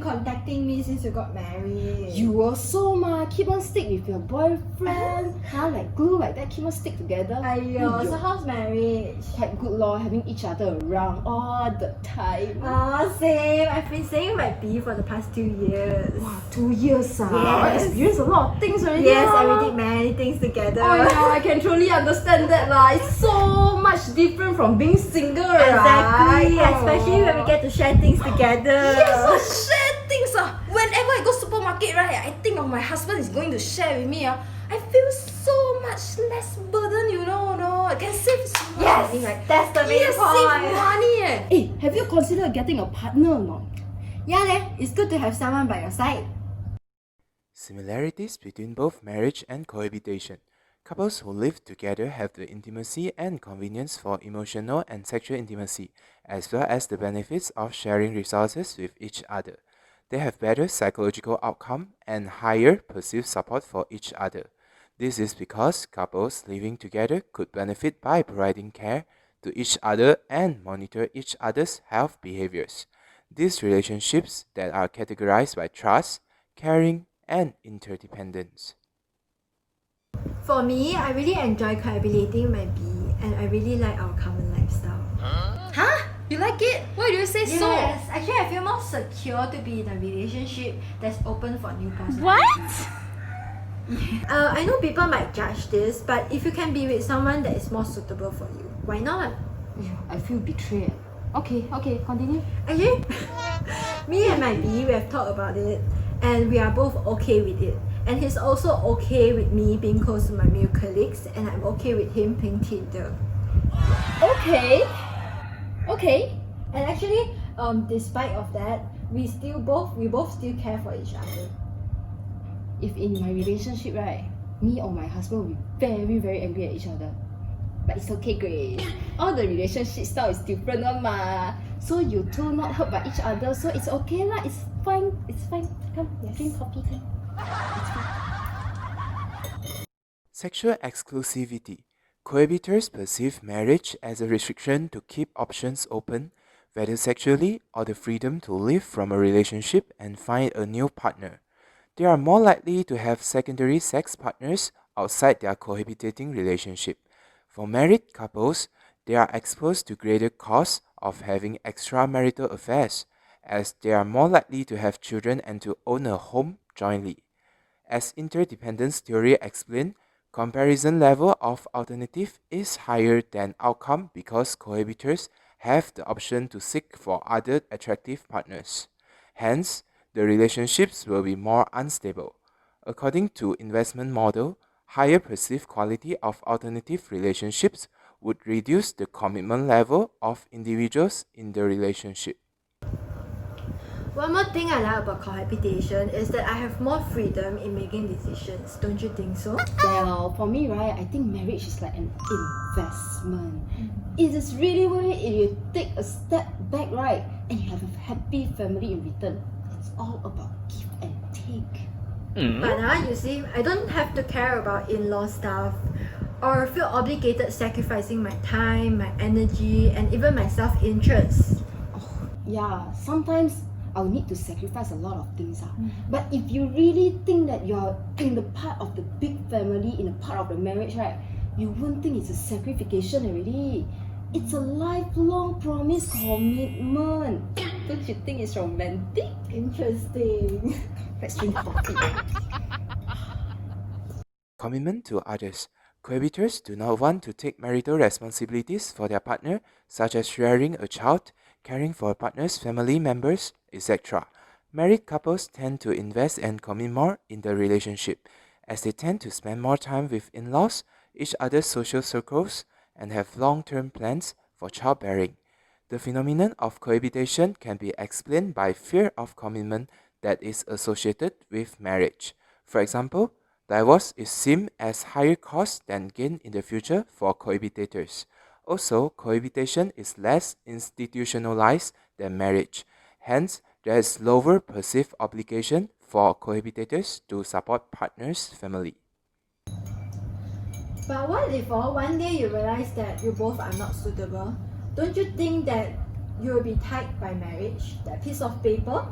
contacting me since you got married? You also keep on stick with your boyfriend. Like glue like that, keep on stick together. Aiyo, so how's marriage? Quite good lor, having each other around all the time. Oh, same. I've been saying my B for the past 2 years. Wow, 2 years Yes. I experienced a lot of things already. Yes, and we did many things together. Oh yeah, I can truly understand that lah. It's so much different from being single, Exactly, right? especially when we get to share things together. Yes, share things. Whenever I go supermarket, right, I think of my husband is going to share with me. I feel so much less burden, you know. I can save so much money, right? That's the main point. Save money. Hey, have you considered getting a partner or not? Yeah, it's good to have someone by your side. Similarities between both marriage and cohabitation. Couples who live together have the intimacy and convenience for emotional and sexual intimacy, as well as the benefits of sharing resources with each other. They have better psychological outcome and higher perceived support for each other. This is because couples living together could benefit by providing care to each other and monitor each other's health behaviors. These relationships that are categorized by trust, caring, and interdependence. For me, I really enjoy cohabitating my B, and I really like our common lifestyle. Huh? You like it? Why do you say so? Yes, actually I feel more secure to be in a relationship that's open for new possibilities. What? I know people might judge this, but if you can be with someone that is more suitable for you, why not? I feel betrayed. Okay, continue. Actually, me and my B, we have talked about it, and we are both okay with it. And he's also okay with me being close to my male colleagues, and I'm okay with him playing Tinder. Okay. And actually, despite of that, we both still care for each other. If in my relationship, right, me or my husband will be very, very angry at each other. But it's okay, Grace. All the relationship style is different, ma. So you two not hurt by each other, so it's okay lah. It's fine. Come, drink coffee, come. It's fine. Sexual exclusivity. Cohabitors perceive marriage as a restriction to keep options open, whether sexually or the freedom to live from a relationship and find a new partner. They are more likely to have secondary sex partners outside their cohabitating relationship. For married couples, they are exposed to greater costs of having extramarital affairs, as they are more likely to have children and to own a home jointly. As interdependence theory explained, comparison level of alternative is higher than outcome because cohabitors have the option to seek for other attractive partners. Hence, the relationships will be more unstable. According to investment model, higher perceived quality of alternative relationships would reduce the commitment level of individuals in the relationship. One more thing I like about cohabitation is that I have more freedom in making decisions. Don't you think so? Well, for me, right, I think marriage is like an investment. It is really worth it if you take a step back, right, and you have a happy family in return. It's all about give and take. But you see, I don't have to care about in-law stuff or feel obligated sacrificing my time, my energy, and even my self-interest. Yeah, sometimes I'll need to sacrifice a lot of things. But if you really think that you're in the part of the big family, in a part of the marriage, right, you won't think it's a sacrification already. It's a lifelong promise commitment. Don't you think it's romantic? Interesting. Let's drink coffee. Commitment to others. Cohabitors do not want to take marital responsibilities for their partner, such as rearing a child, caring for a partner's family members, etc. Married couples tend to invest and commit more in the relationship, as they tend to spend more time with in-laws, each other's social circles, and have long-term plans for childbearing. The phenomenon of cohabitation can be explained by fear of commitment that is associated with marriage. For example, divorce is seen as higher cost than gain in the future for cohabitators. Also, cohabitation is less institutionalized than marriage. Hence, there is lower perceived obligation for cohabitators to support partner's family. But what if one day you realize that you both are not suitable? Don't you think that you will be tied by marriage, that piece of paper?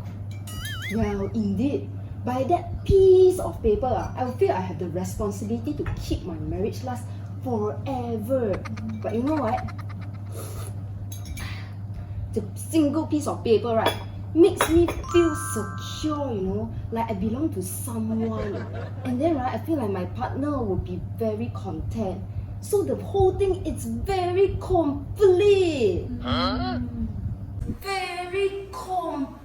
Well, indeed. By that piece of paper, I feel I have the responsibility to keep my marriage last forever. But you know what? The single piece of paper, right, makes me feel secure, like I belong to someone. And then, right, I feel like my partner will be very content. So the whole thing is very complete. Very complete.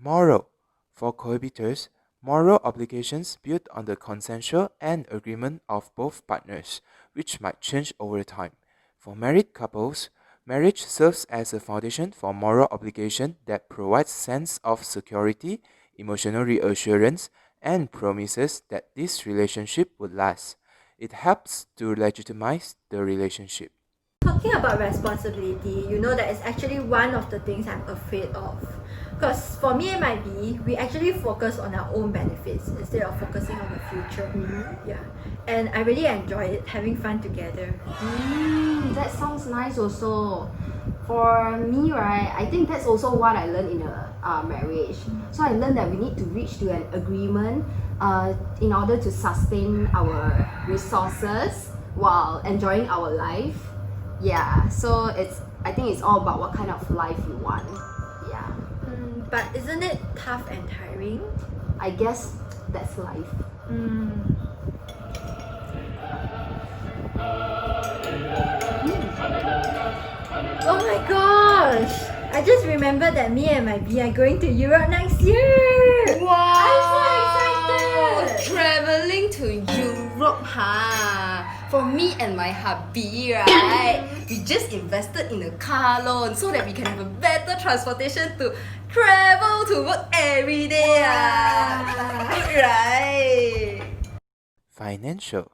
Moral. For cohabitors, moral obligations build on the consensual and agreement of both partners, which might change over time. For married couples, marriage serves as a foundation for moral obligation that provides sense of security, emotional reassurance, and promises that this relationship would last. It helps to legitimize the relationship. Talking about responsibility, you know that it's actually one of the things I'm afraid of. Because for me and my B, we actually focus on our own benefits instead of focusing on the future. Yeah. And I really enjoy it, having fun together. That sounds nice also. For me, right, I think that's also what I learned in a marriage. So I learned that we need to reach to an agreement in order to sustain our resources while enjoying our life. Yeah, so I think it's all about what kind of life you want. Yeah, But isn't it tough and tiring? I guess that's life. Oh my gosh! I just remembered that me and my B are going to Europe next year! Wow! I'm so excited! Traveling to Europe, For me and my hubby, right? We just invested in a car loan so that we can have a better transportation to travel to work every day. Good, right? Financial.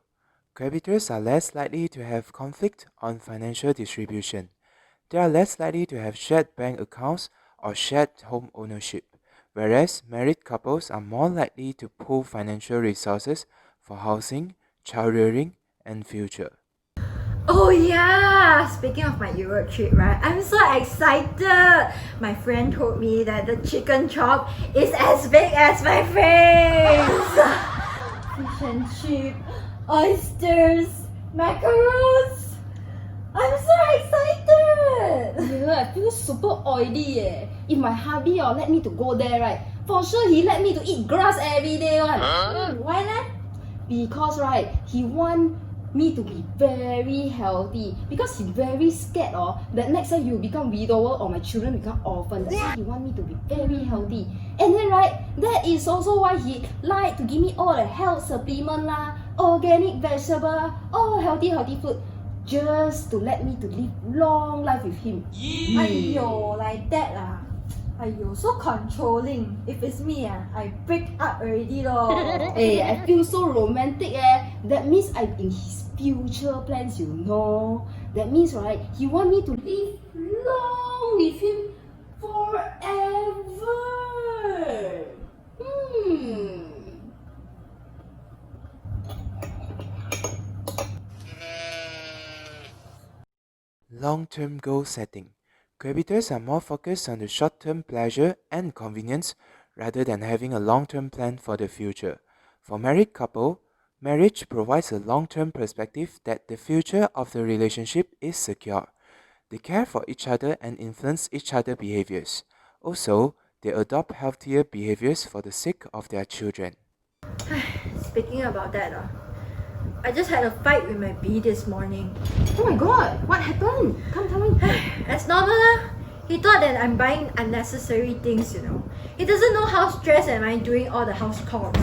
Creditors are less likely to have conflict on financial distribution. They are less likely to have shared bank accounts or shared home ownership, whereas married couples are more likely to pool financial resources for housing, child rearing, and future. Oh yeah! Speaking of my Europe trip, right? I'm so excited! My friend told me that the chicken chop is as big as my face! Fish and chip, oysters, macarons! I'm so excited! Yeah, I feel super oily. If my hubby let me to go there, right, for sure he let me to eat grass every day one. Why not? Because right, he want me to be very healthy because he very scared that next time you become widower or my children become orphan. That's why he want me to be very healthy. And then right, that is also why he like to give me all the health supplement lah, organic vegetable, all healthy food, just to let me to live long life with him. Aiyo, like that ah. Aiyo, so controlling. If it's me I break up already lor. Hey, I feel so romantic That means I'm in his future plans, That means right, he want me to live long with him forever. Long-term goal setting. Cohabitors are more focused on the short-term pleasure and convenience rather than having a long-term plan for the future. For married couple, marriage provides a long-term perspective that the future of the relationship is secure. They care for each other and influence each other's behaviors. Also, they adopt healthier behaviors for the sake of their children. Speaking about that I just had a fight with my B this morning. Oh my god, what happened? Come tell me. As normal he thought that I'm buying unnecessary things, He doesn't know how stressed am I doing all the house chores.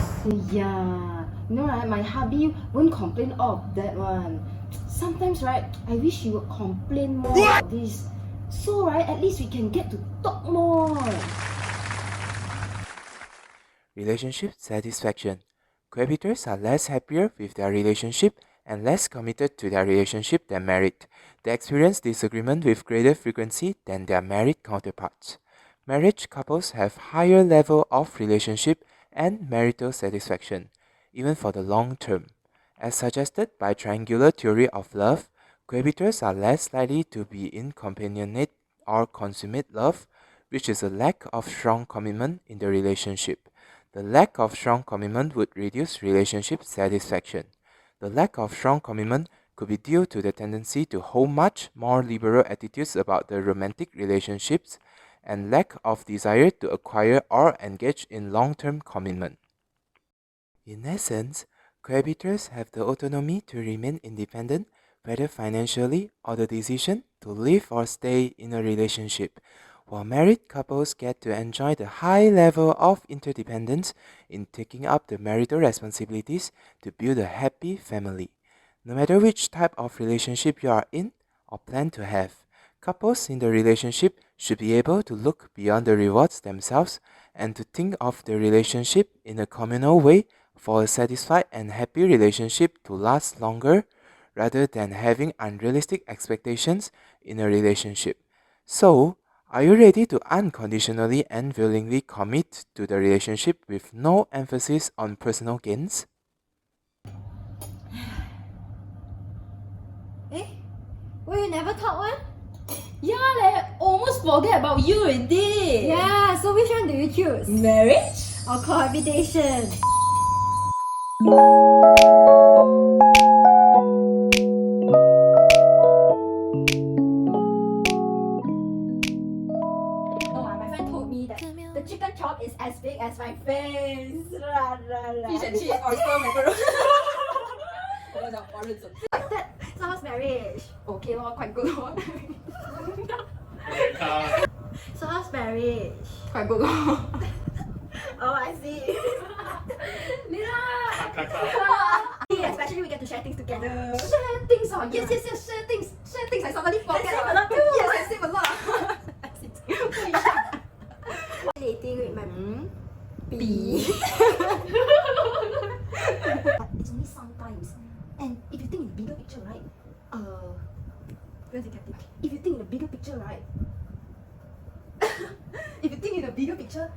Yeah, right, my hubby won't complain all of that one. Sometimes right, I wish he would complain more about this. So right, at least we can get to talk more. Relationship satisfaction. Cohabitors are less happier with their relationship and less committed to their relationship than married. They experience disagreement with greater frequency than their married counterparts. Marriage couples have higher level of relationship and marital satisfaction, even for the long term. As suggested by triangular theory of love, Cohabitors are less likely to be in companionate or consummate love, which is a lack of strong commitment in the relationship. The lack of strong commitment would reduce relationship satisfaction. The lack of strong commitment could be due to the tendency to hold much more liberal attitudes about the romantic relationships and lack of desire to acquire or engage in long-term commitment. In essence, cohabitors have the autonomy to remain independent, whether financially or the decision to live or stay in a relationship, while married couples get to enjoy the high level of interdependence in taking up the marital responsibilities to build a happy family. No matter which type of relationship you are in or plan to have, couples in the relationship should be able to look beyond the rewards themselves and to think of the relationship in a communal way for a satisfied and happy relationship to last longer rather than having unrealistic expectations in a relationship. So, are you ready to unconditionally and willingly commit to the relationship with no emphasis on personal gains? Eh? Well, you never thought one? Yeah, almost forget about you already. Yeah, so which one do you choose? Marriage? Or cohabitation? My friend told me that the chicken chop is as big as my face. Ra, ra, ra. Fish and chips, oyster, macaroni. Like that. So how's marriage? Okay lor, quite good lor. So how's marriage? Quite good lor. Oh, I see. Especially we get to share things together. Share things oh, yes, share things. Share things, I suddenly forget. I save a lot too. Yes, I save a lot. Dating with my B. But it's only sometimes. And if you think in the bigger picture, right? Where's the captain? If you think in the bigger picture, right? If you think in the bigger picture,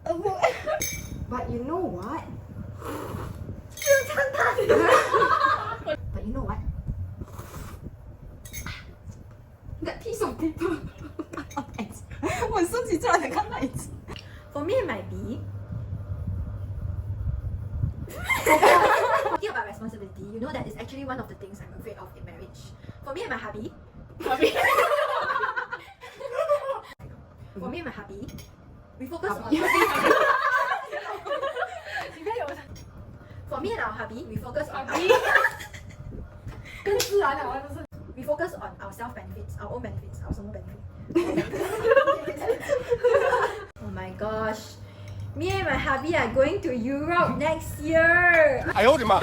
but you know what? But you know what? That piece of paper. 我很生气，突然想看那一次。 For me, it might be. Talking about responsibility, you know that is actually one of the things I'm afraid of in marriage. For me and my hubby. For me and my hubby, we focus on. For me and our hubby, we focus on. We focus on our self benefits, our own benefits, our own benefits. Oh my gosh. Me and my hubby are going to Europe next year. 哎呦我的妈！